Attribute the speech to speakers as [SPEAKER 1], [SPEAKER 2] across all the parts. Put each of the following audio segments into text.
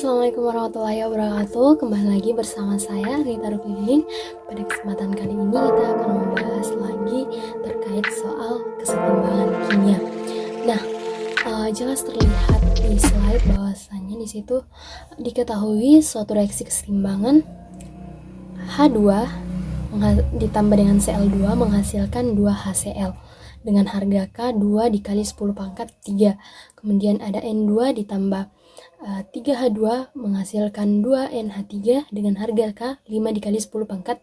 [SPEAKER 1] Assalamualaikum warahmatullahi wabarakatuh. Kembali lagi bersama saya Rita Ruklining. Pada kesempatan kali ini kita akan membahas lagi terkait soal kesetimbangan kimia. Nah, jelas terlihat di slide bahwasannya di situ diketahui suatu reaksi kesetimbangan H2 ditambah dengan Cl2 menghasilkan 2 HCl dengan harga K 2 dikali 10 pangkat 3. Kemudian ada N2 ditambah 3H2 menghasilkan 2NH3 dengan harga K 5 dikali 10 pangkat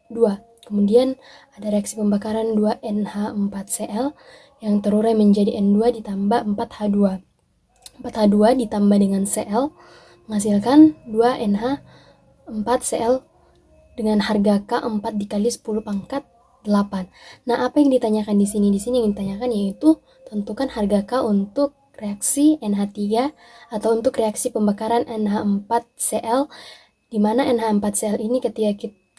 [SPEAKER 1] 2. Kemudian ada reaksi pembakaran 2NH4Cl yang terurai menjadi N2 ditambah 4H2. 4H2 ditambah dengan Cl menghasilkan 2NH4Cl dengan harga K 4 dikali 10 pangkat 8. Nah, apa yang ditanyakan di sini? Di sini yang ditanyakan yaitu tentukan harga K untuk reaksi NH3 atau untuk reaksi pembakaran NH4Cl, di mana NH4Cl ini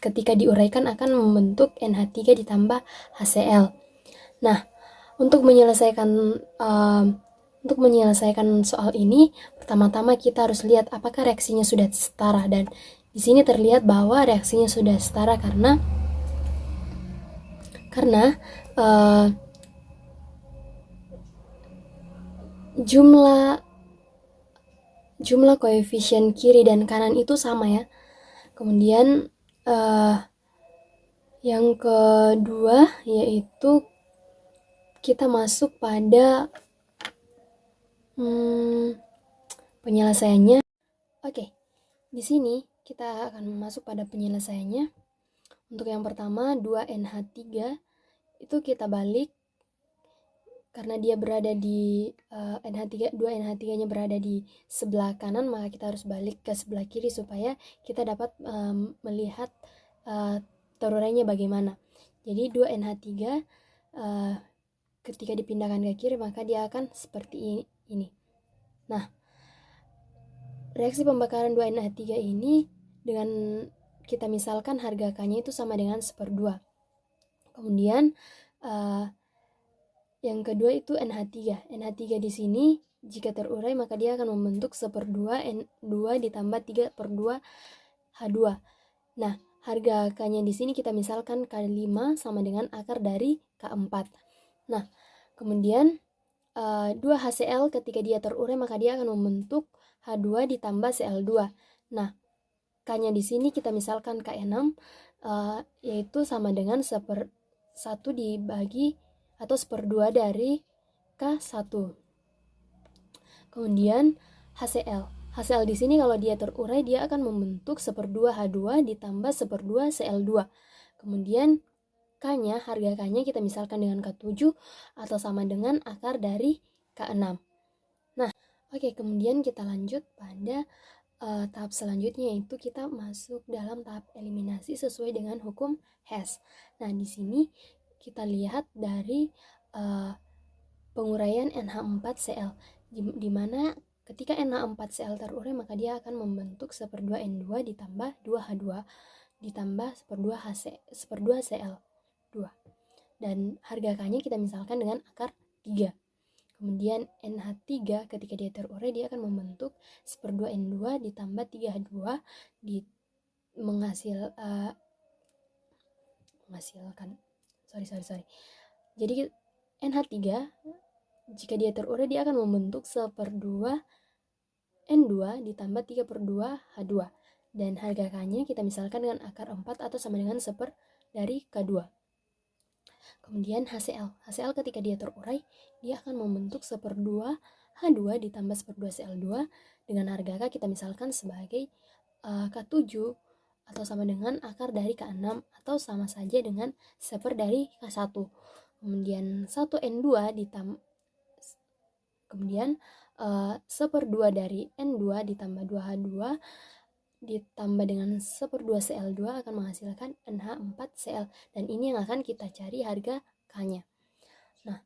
[SPEAKER 1] ketika diuraikan akan membentuk NH3 ditambah HCl. Nah, untuk menyelesaikan soal ini, pertama-tama kita harus lihat apakah reaksinya sudah setara, dan di sini terlihat bahwa reaksinya sudah setara karena jumlah koefisien kiri dan kanan itu sama ya. Kemudian yang kedua yaitu kita masuk pada penyelesaiannya. Oke, di sini kita akan masuk pada penyelesaiannya. Untuk yang pertama 2NH3 itu kita balik karena dia berada di NH3, 2NH3-nya berada di sebelah kanan, maka kita harus balik ke sebelah kiri supaya kita dapat melihat terurainya bagaimana. Jadi 2NH3 ketika dipindahkan ke kiri maka dia akan seperti ini. Nah, reaksi pembakaran 2NH3 ini dengan kita misalkan harga K-nya itu sama dengan 1/2. Kemudian yang kedua itu NH3. NH3 di sini jika terurai maka dia akan membentuk 1/2 N2 ditambah 3/2 H2. Nah, harga K-nya di sini kita misalkan K5 sama dengan akar dari K4. Nah, kemudian 2 HCl ketika dia terurai maka dia akan membentuk H2 ditambah Cl2. Nah, K-nya di sini kita misalkan K6 yaitu sama dengan 1 dibagi atau 1/2 dari K1. Kemudian HCl di sini kalau dia terurai dia akan membentuk 1/2 H2 ditambah 1/2 Cl2. Kemudian K-nya, harga K-nya kita misalkan dengan K7 atau sama dengan akar dari K6. Nah, oke, kemudian kita lanjut pada tahap selanjutnya, yaitu kita masuk dalam tahap eliminasi sesuai dengan hukum Hess. Nah, di sini kita lihat dari penguraian NH4Cl, di mana ketika NH4Cl terurai maka dia akan membentuk 1/2 N2 ditambah 2H2 ditambah 1/2 Cl2. Dan harga K-nya kita misalkan dengan akar 3. Kemudian NH3 ketika dia terurai dia akan membentuk 1/2 N2 ditambah 3H2 Jadi NH3 jika dia terurai dia akan membentuk 1/2 N2 ditambah 3/2 H2. Dan harga K-nya kita misalkan dengan akar 4 atau sama dengan 1 dari K2. Kemudian HCl ketika dia terurai dia akan membentuk 1/2 H2 ditambah 1/2 Cl2 dengan harga K kita misalkan sebagai K7 atau sama dengan akar dari K6 atau sama saja dengan 1 dari K1. Kemudian 1N2 kemudian 1/2 dari N2 ditambah 2H2 ditambah dengan 1/2 Cl2 akan menghasilkan NH4Cl, dan ini yang akan kita cari harga K-nya. Nah,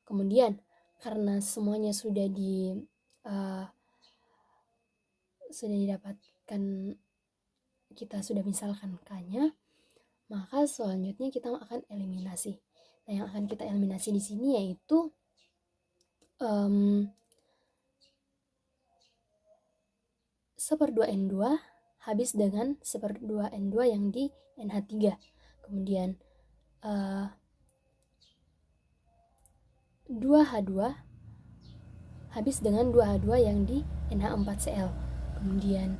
[SPEAKER 1] kemudian karena semuanya sudah didapatkan, kita sudah misalkan K-nya, maka selanjutnya kita akan eliminasi. Nah, yang akan kita eliminasi di sini yaitu 1/2N2 habis dengan 1/2N2 yang di NH3. Kemudian 2H2 habis dengan 2H2 yang di NH4Cl. Kemudian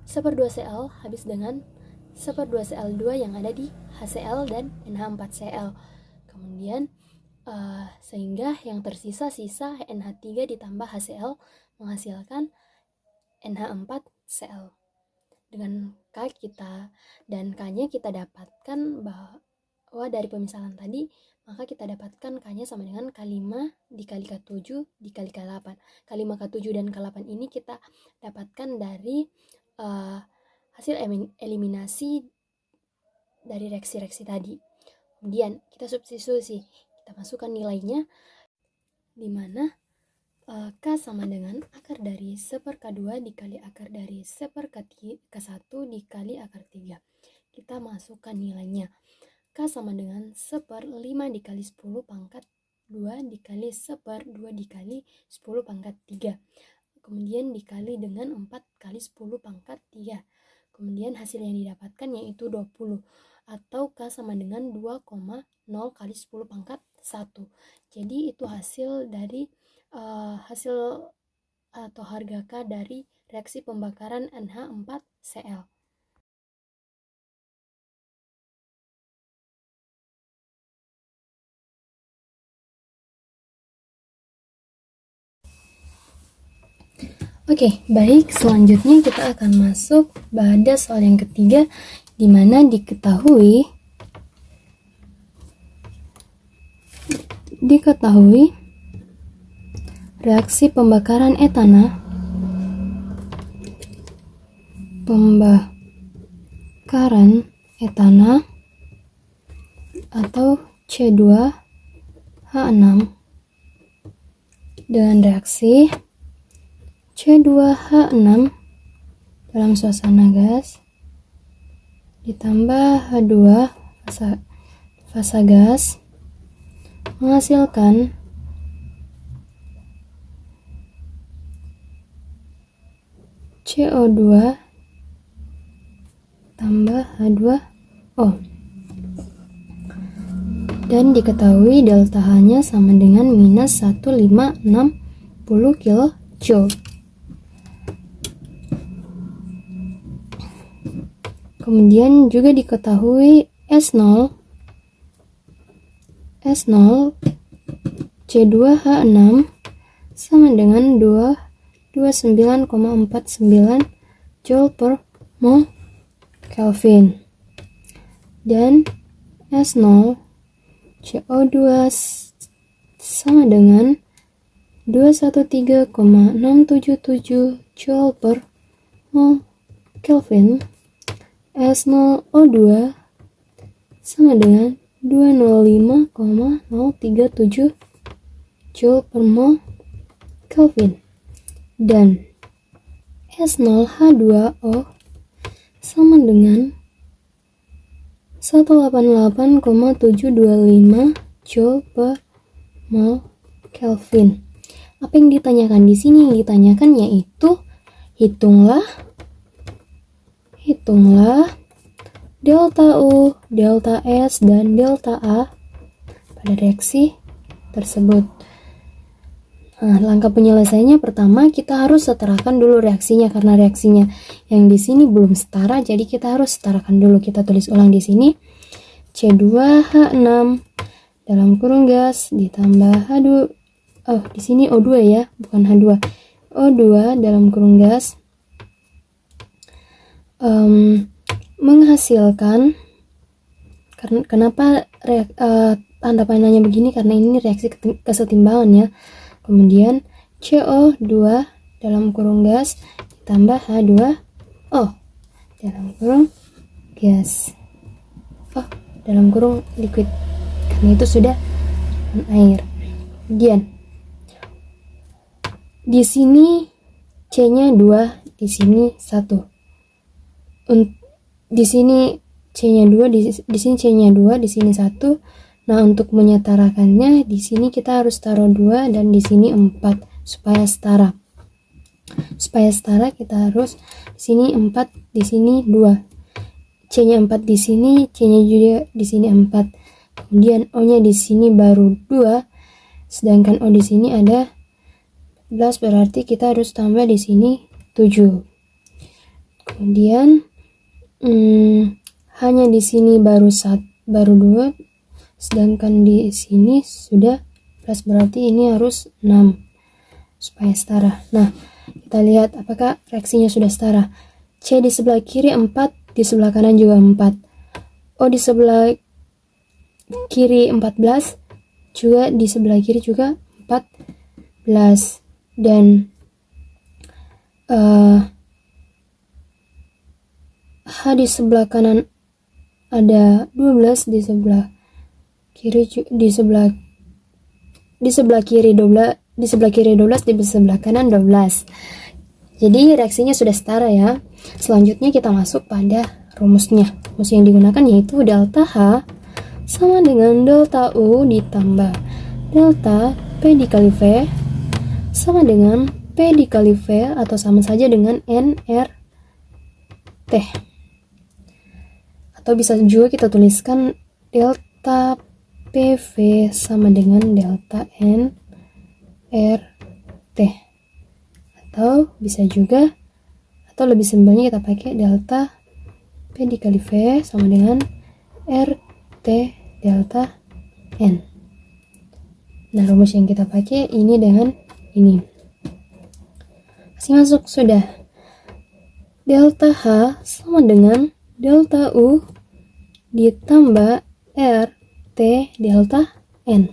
[SPEAKER 1] 1/2Cl habis dengan 1/2Cl2 yang ada di HCl dan NH4Cl. Kemudian sehingga yang tersisa NH3 ditambah HCl menghasilkan NH4Cl. Dengan K kita dan K-nya kita dapatkan bahwa dari pemisalan tadi, maka kita dapatkan K-nya sama dengan K5 dikali K7 dikali K8. K5, K7, dan K8 ini kita dapatkan dari hasil eliminasi dari reaksi-reaksi tadi. Kemudian kita substitusi, kita masukkan nilainya, di mana K sama dengan akar dari 1/K2 dikali akar dari 1/K1 dikali akar 3. Kita masukkan nilainya. K sama dengan 1/5 dikali 10 pangkat 2 dikali 1/2 dikali 10 pangkat 3. Kemudian dikali dengan 4 kali 10 pangkat 3. Kemudian hasil yang didapatkan yaitu 20, atau K sama dengan 2,0 kali 10 pangkat 1. Jadi itu hasil dari hasil atau harga K dari reaksi pembakaran NH4Cl. Oke, baik, selanjutnya kita akan masuk pada soal yang ketiga, di mana diketahui reaksi pembakaran etana atau C2H6 dengan reaksi C2H6 dalam suasana gas ditambah H2 fasa gas menghasilkan CO2 tambah H2O, dan diketahui delta H-nya sama dengan minus 1560 kJ. Kemudian juga diketahui S0 C2H6 sama dengan 29,49 Joule per mol Kelvin, dan S0 CO2 sama dengan 213,677 Joule per mol Kelvin. S0O2 sama dengan 205,037 Joule per mol Kelvin, dan S0H2O sama dengan 188,725 Joule per mol Kelvin. Apa yang ditanyakan di sini? Yang ditanyakan yaitu hitunglah delta U, delta S, dan delta A pada reaksi tersebut. Nah, langkah penyelesaiannya pertama kita harus setarakan dulu reaksinya, karena reaksinya yang di sini belum setara, jadi kita harus setarakan dulu. Kita tulis ulang di sini C2H6 dalam kurung gas ditambah H2, di sini O2 ya, bukan H2. O2 dalam kurung gas menghasilkan, kenapa tanda panahnya begini, karena ini reaksi kesetimbangan ya. Kemudian CO2 dalam kurung gas ditambah H2O dalam kurung gas, dalam kurung liquid, karena itu sudah air. Kemudian di sini C-nya 2, di sini 1. Di sini C-nya 2, di sini C-nya 2, di sini 1. Nah, untuk menyetarakannya di sini kita harus taruh 2 dan di sini 4 supaya setara. Supaya setara kita harus di sini 4, di sini 2. C-nya 4 di sini, C-nya juga di sini 4. Kemudian O-nya di sini baru 2, sedangkan O di sini ada 11, berarti kita harus tambah di sini 7. Kemudian hanya di sini baru 2, sedangkan di sini sudah plus, berarti ini harus 6 supaya setara. Nah, kita lihat apakah reaksinya sudah setara. C di sebelah kiri 4, di sebelah kanan juga 4. O di sebelah kiri 14, juga di sebelah kiri juga 14. Dan H di sebelah kanan ada 12, di sebelah kiri di sebelah kiri 12, di sebelah kiri 12, di sebelah kanan 12. Jadi reaksinya sudah setara ya. Selanjutnya kita masuk pada rumusnya. Rumus yang digunakan yaitu delta H sama dengan delta U ditambah delta P dikali V sama dengan P dikali V atau sama saja dengan nRT. Atau bisa juga kita tuliskan delta PV sama dengan delta nRT. Atau bisa juga, atau lebih simpelnya kita pakai delta P dikali V sama dengan RT delta N. Nah, rumus yang kita pakai ini dengan ini. Masih masuk sudah. Delta H sama dengan delta U ditambah RT delta N,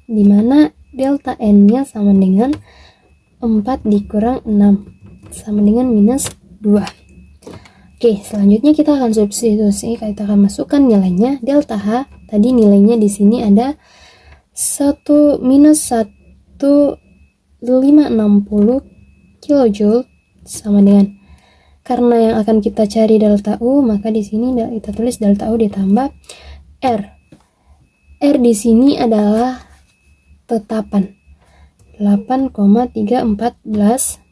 [SPEAKER 1] dimana delta N-nya sama dengan 4 dikurang 6 sama dengan minus 2. Oke, selanjutnya kita akan substitusi. Kita akan masukkan nilainya. Delta H tadi nilainya di sini ada minus 1560 kilojoule sama dengan, karena yang akan kita cari delta U, maka di sini kita tulis delta U ditambah R. R di sini adalah tetapan 8,314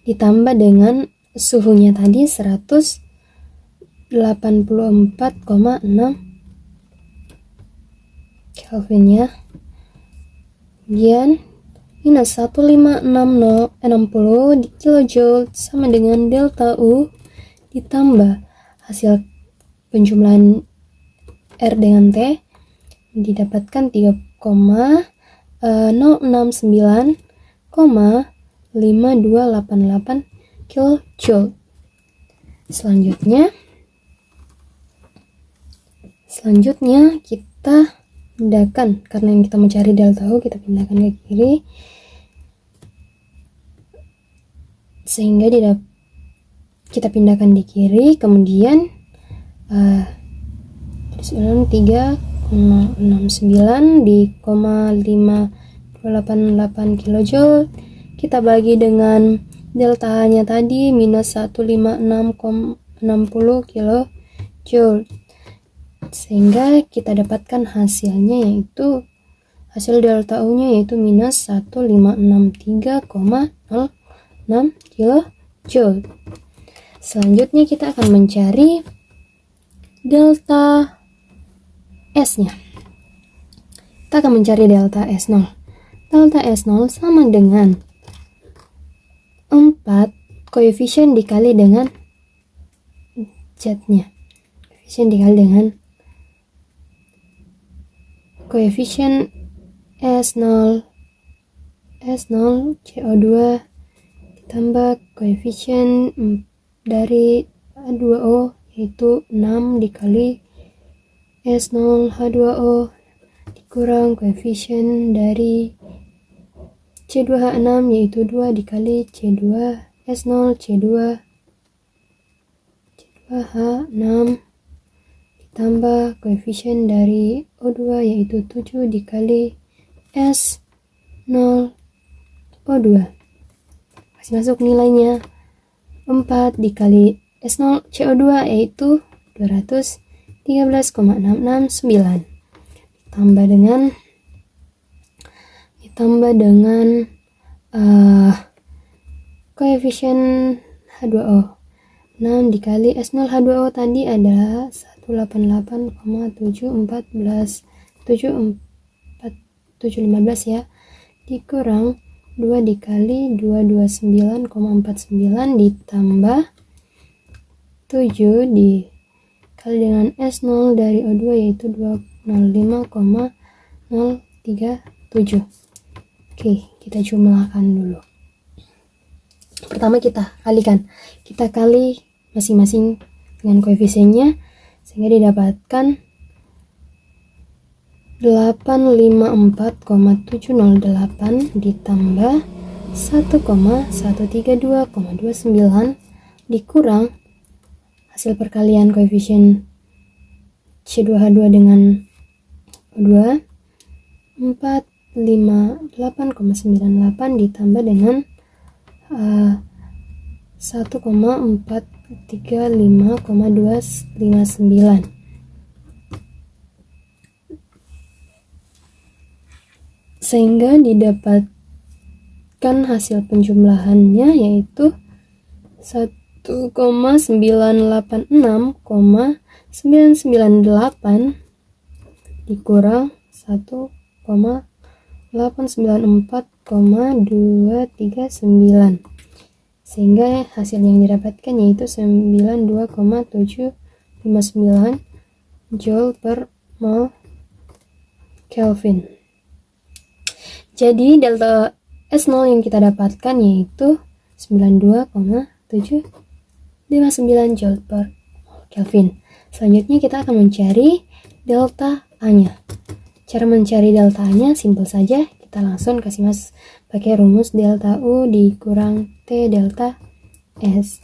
[SPEAKER 1] ditambah dengan suhunya tadi 184,6 Kelvin ya. Kemudian minus 15660 kilojoule sama dengan delta U ditambah hasil penjumlahan R dengan T didapatkan 3,069,5288 kilojoule. Selanjutnya kita pindahkan, karena yang kita mencari delta U kita pindahkan ke kiri sehingga kita pindahkan di kiri. Kemudian 3,069 di 0,5288 kilojoule kita bagi dengan delta nya tadi minus 156,60 kilojoule, sehingga kita dapatkan hasilnya yaitu hasil delta U nya yaitu minus 1563,06 kilojoule. Selanjutnya kita akan mencari delta S nya. Kita akan mencari delta S0. Delta S0 sama dengan 4 koefisien dikali dengan Z nya. Koefisien dikali dengan koefisien S0 CO2 ditambah koefisien dari H2O yaitu 6 dikali S0 H2O dikurang koefisien dari C2H6 yaitu 2 dikali C2 S0 C2 H6 ditambah koefisien dari O2 yaitu 7 dikali S0 O2. Masih masuk nilainya 4 dikali S0 CO2 yaitu 213,669 ditambah dengan koefisien H2O. 6 dikali S0 H2O tadi adalah 188,715 ya, dikurang 2 dikali 229,49 ditambah 7 dikali dengan S0 dari O2 yaitu 205,037. Oke, kita jumlahkan dulu. Pertama kita kalikan. Kita kali masing-masing dengan koefisiennya sehingga didapatkan 854,708 ditambah 1,132,29 dikurang hasil perkalian koefisien C2H2 dengan O2 458,98 ditambah dengan 1,435,259 sehingga didapatkan hasil penjumlahannya yaitu 1,986,998 dikurang 1,894,239 sehingga hasil yang didapatkan yaitu 92,759 Joule per mol Kelvin. Jadi delta S0 yang kita dapatkan yaitu 92,759 Joule per mol Kelvin. Selanjutnya kita akan mencari delta A-nya. Cara mencari delta A-nya simpel saja, kita langsung kasih pakai rumus delta U dikurang T delta S.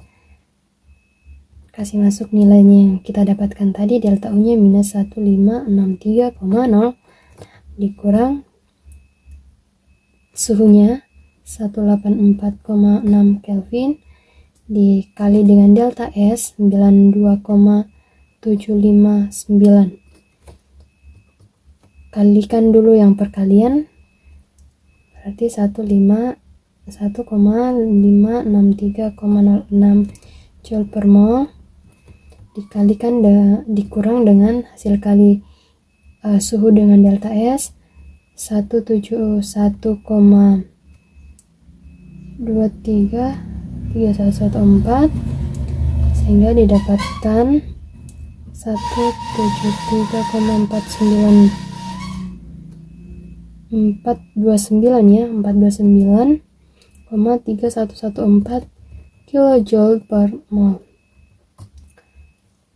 [SPEAKER 1] Kasih masuk nilainya yang kita dapatkan tadi, delta U-nya minus 1563,0 dikurang suhunya 184,6 Kelvin dikali dengan delta S 92,759. Kalikan dulu yang perkalian, berarti 1,563,06 Joule per mol dikalikan dikurang dengan hasil kali suhu dengan delta S 171,23,3114 sehingga didapatkan 429 ya, 429,3114 kilojoule per mol.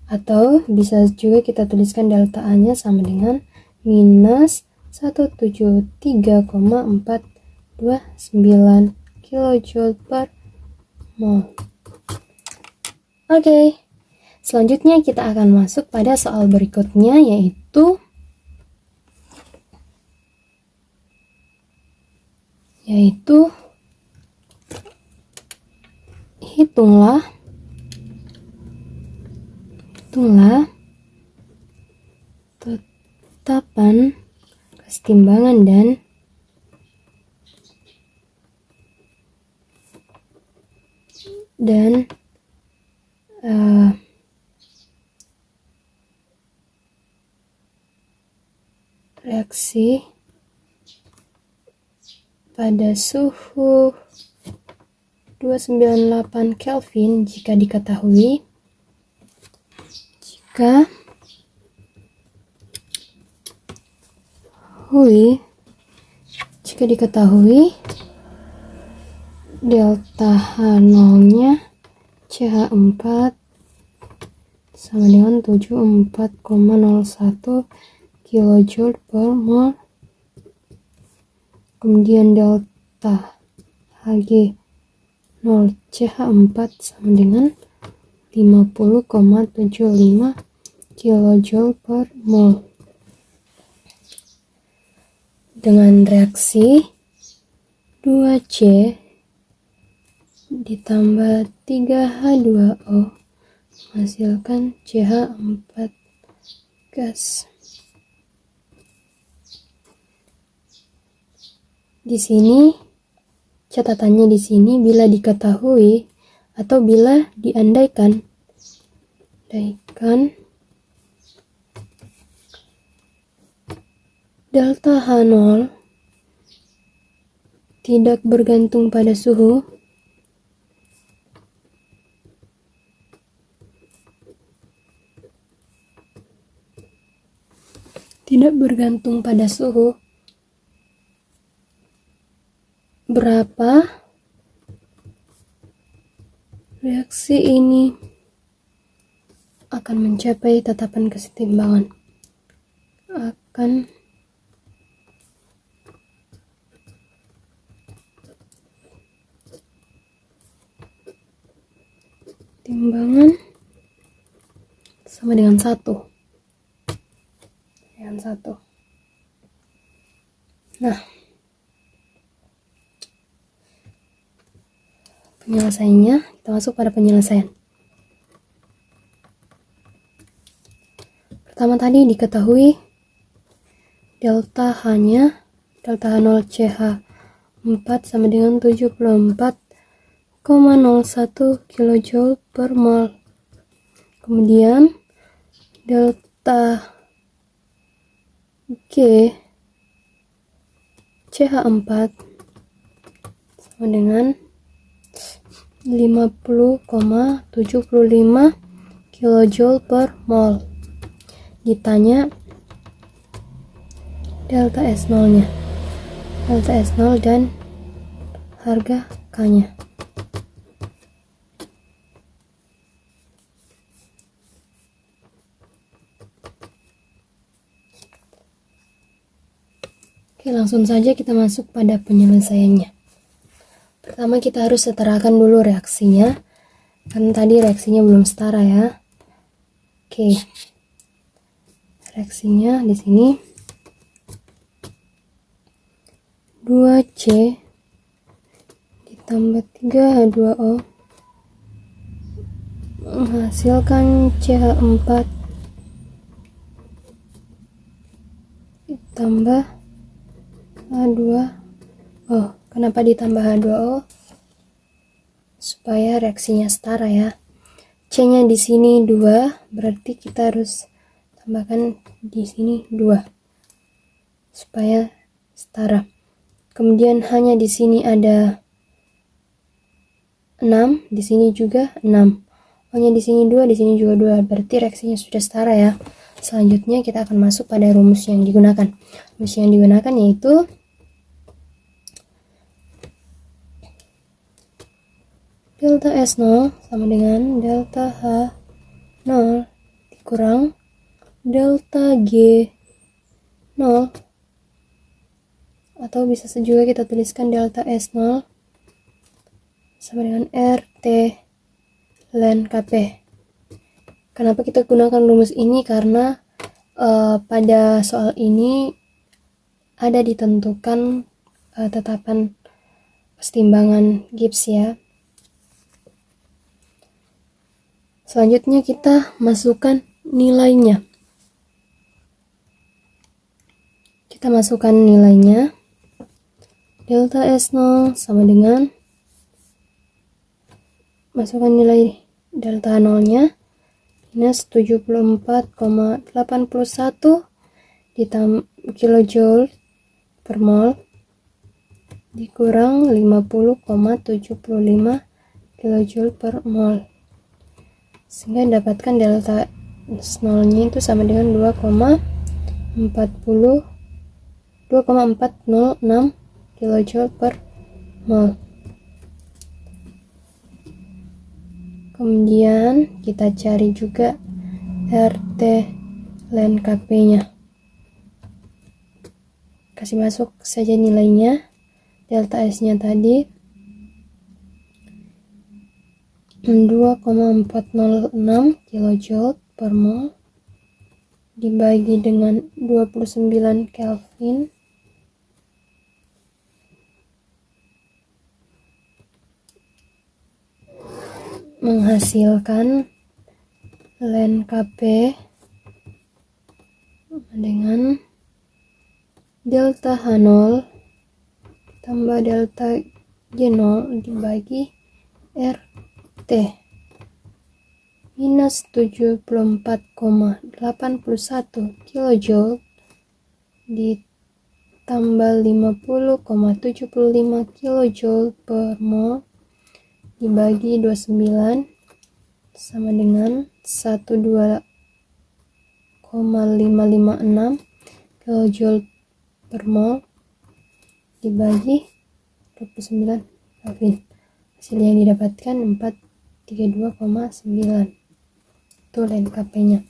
[SPEAKER 1] Atau bisa juga kita tuliskan delta A-nya sama dengan minus 173,429 kilojoule per mol. Oke, selanjutnya kita akan masuk pada soal berikutnya yaitu hitunglah tetapan kesetimbangan dan reaksi pada suhu 298 Kelvin jika diketahui delta H0-nya CH4 sama dengan 74,01 kilojoule per mol. Kemudian delta Hg 0 CH4 sama dengan 50,75 kilojoule per mol. Dengan reaksi 2C ditambah 3H2O menghasilkan CH4 gas. Di sini catatannya di sini bila diketahui atau bila diandaikan delta H0 tidak bergantung pada suhu, berapa reaksi ini akan mencapai tatapan kesetimbangan. Timbangan sama dengan 1. Nah, penyelesaiannya, kita masuk pada penyelesaian. Pertama tadi diketahui delta H-nya, delta H0 CH4 sama dengan 74,01 kJ per mol. Kemudian delta G CH4 sama dengan 50,75 kJ per mol. Ditanya delta S0-nya, delta S0 dan harga K-nya. Oke, langsung saja kita masuk pada penyelesaiannya. Pertama kita harus setarakan dulu reaksinya, karena tadi reaksinya belum setara ya. Oke, reaksinya di sini 2C ditambah 3H2O menghasilkan CH4 ditambah H2O. Kenapa ditambah H2O? Supaya reaksinya setara ya. C-nya di sini 2, berarti kita harus tambahkan di sini 2 supaya setara. Kemudian hanya di sini ada 6, di sini juga 6. O-nya di sini 2, di sini juga 2, berarti reaksinya sudah setara ya. Selanjutnya kita akan masuk pada rumus yang digunakan. Rumus yang digunakan yaitu delta S0 sama dengan delta H0 dikurang delta G0, atau bisa juga kita tuliskan delta S0 sama dengan RT ln Kp. Kenapa kita gunakan rumus ini? Karena pada soal ini ada ditentukan tetapan kesetimbangan Gibbs ya. Selanjutnya kita masukkan nilainya. Delta S0 sama dengan, masukkan nilai delta 0-nya minus 74,81 kJ per mol dikurang 50,75 kJ per mol, sehingga dapatkan delta S0-nya itu sama dengan 2,406 kJ per mol. Kemudian kita cari juga RT ln Kp-nya. Kasih masuk saja nilainya. Delta S-nya tadi 2,406 kJ per mol dibagi dengan 29 Kelvin menghasilkan ln Kp dengan delta H0 tambah delta G0 dibagi RT minus 74,81 kilojoule ditambah 50,75 kilojoule per mol dibagi 29 sama dengan 12,556 kilojoule per mol dibagi 29 Kelvin. Hasil yang didapatkan 432,9. Itu len KP-nya.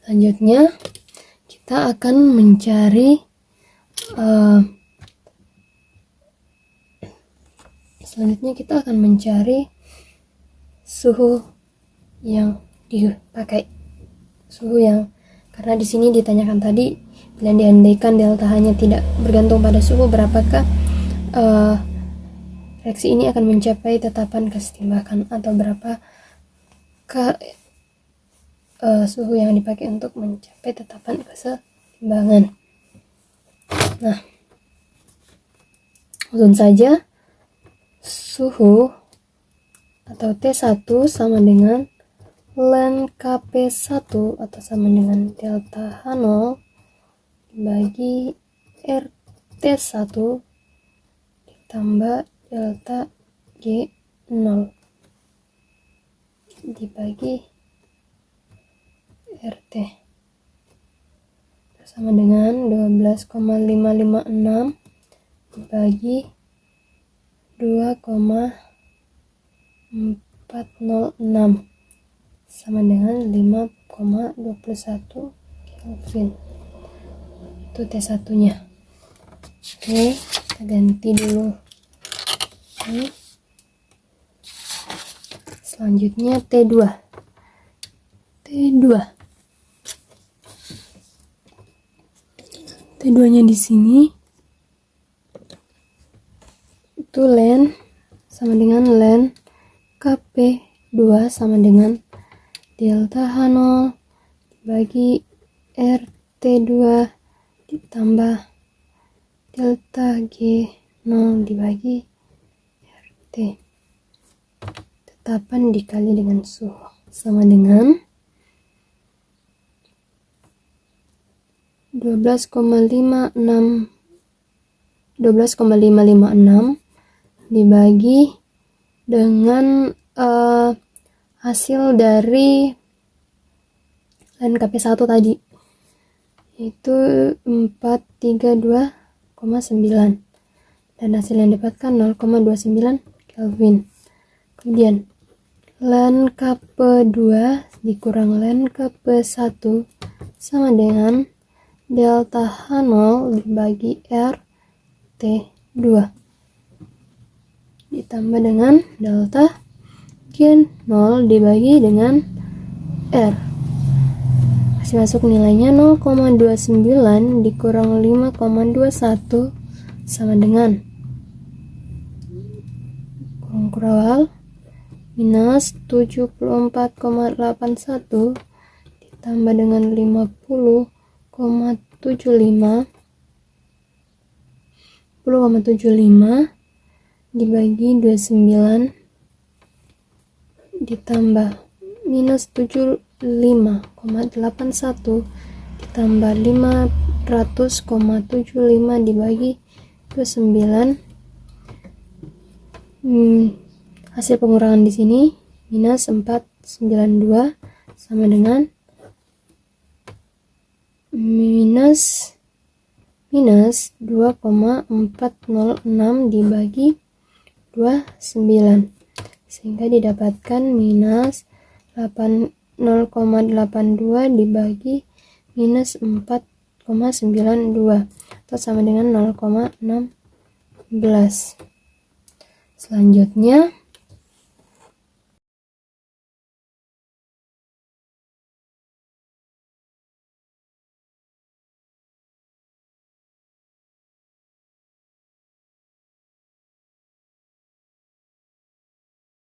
[SPEAKER 1] Selanjutnya kita akan mencari suhu yang dipakai. Karena di sini ditanyakan tadi, bila diandaikan delta H-nya tidak bergantung pada suhu, berapakah reaksi ini akan mencapai tetapan kesetimbangan, atau berapa suhu yang dipakai untuk mencapai tetapan kesetimbangan. Nah, langsung saja suhu atau T1 sama dengan ln Kp1 atau sama dengan delta H0 dibagi RT1 ditambah delta G0 dibagi RT sama dengan 12,556 dibagi 2,406 sama dengan 5,21 Kelvin. Itu T1 nya. Oke, kita ganti dulu. Selanjutnya T2 nya di sini itu ln sama dengan ln Kp2 sama dengan delta H0 dibagi RT2 ditambah delta G0 dibagi RT. Tetapan dikali dengan suhu sama dengan 12,556 dibagi dengan hasil dari ln Kp1 tadi, itu 432,9, dan hasil yang didapatkan 0,29 Kelvin. Kemudian ln Kp2 dikurang ln Kp1 sama dengan delta H0 dibagi RT2 ditambah dengan delta G0 dibagi dengan R. Hasil masuk nilainya 0,29 dikurang 5,21 sama dengan kurang awal minus 74,81 ditambah dengan 50,75 dibagi 29 ditambah minus 75,81 ditambah 500,75 dibagi 29. Hasil pengurangan di sini minus 492 sama dengan minus 2,406 dibagi 29, sehingga didapatkan minus 0,82 dibagi minus 4,92 atau sama dengan 0,16. Selanjutnya